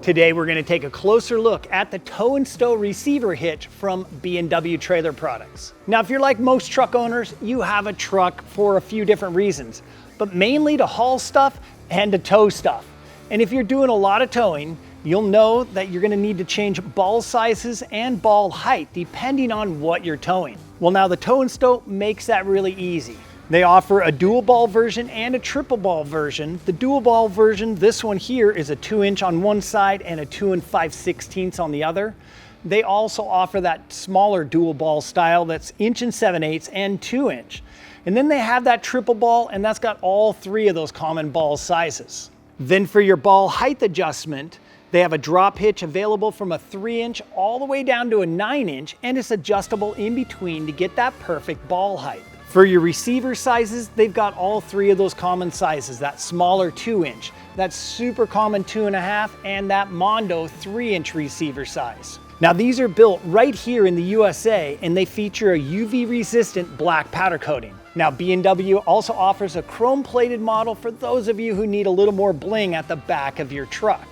Today we're going to take a closer look at the tow and stow receiver hitch from B&W Trailer Products. Now if you're like most truck owners, you have a truck for a few different reasons, but mainly to haul stuff and to tow stuff. And if you're doing a lot of towing, you'll know that you're going to need to change ball sizes and ball height depending on what you're towing. Well, now the tow and stow makes that really easy. They offer a dual ball version and a triple ball version. The dual ball version, this one here, is a 2-inch on one side and a 2 5/16 on the other. They also offer that smaller dual ball style that's 1 7/8 and 2-inch. And then they have that triple ball, and that's got all 3 of those common ball sizes. Then for your ball height adjustment, they have a drop hitch available from a 3-inch all the way down to a 9-inch, and it's adjustable in between to get that perfect ball height. For your receiver sizes, they've got all 3 of those common sizes, that smaller 2-inch, that super common 2.5, and that Mondo 3-inch receiver size. Now these are built right here in the USA, and they feature a UV resistant black powder coating. Now B&W also offers a chrome plated model for those of you who need a little more bling at the back of your truck.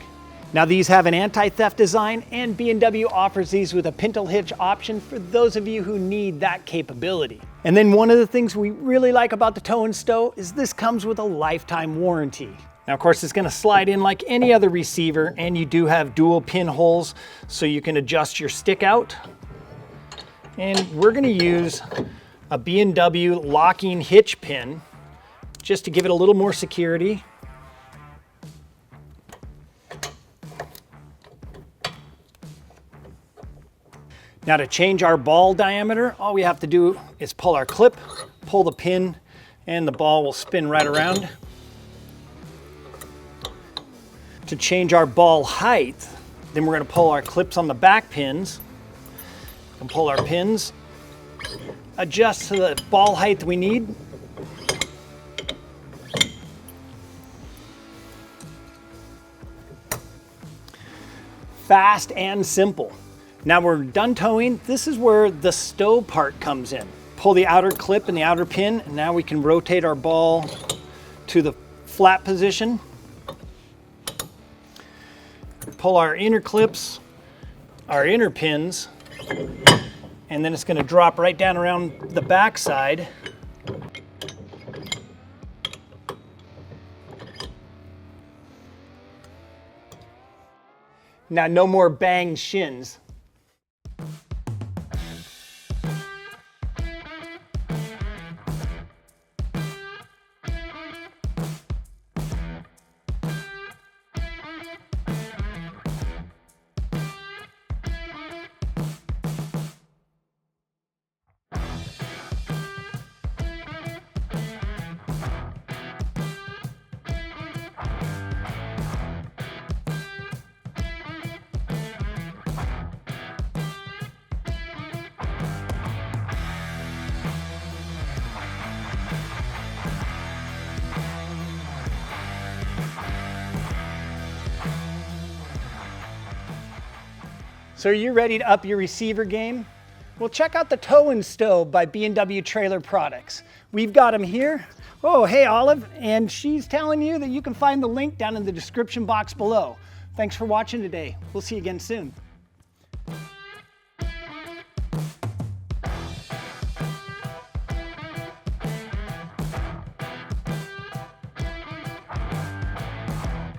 Now these have an anti-theft design, and B&W offers these with a pintle hitch option for those of you who need that capability. And then one of the things we really like about the tow and stow is this comes with a lifetime warranty. Now of course it's going to slide in like any other receiver, and you do have dual pin holes so you can adjust your stick out. And we're going to use a B&W locking hitch pin just to give it a little more security. Now to change our ball diameter, all we have to do is pull our clip, pull the pin, and the ball will spin right around. To change our ball height, then we're going to pull our clips on the back pins and pull our pins, adjust to the ball height we need. Fast and simple. Now we're done towing. This is where the stow part comes in. Pull the outer clip and the outer pin, and now we can rotate our ball to the flat position. Pull our inner clips, our inner pins, and then it's going to drop right down around the back side. Now no more bang shins. So are you ready to up your receiver game? Well, check out the tow and stow by B&W Trailer Products. We've got them here. Oh, hey Olive, and she's telling you that you can find the link down in the description box below. Thanks for watching today. We'll see you again soon.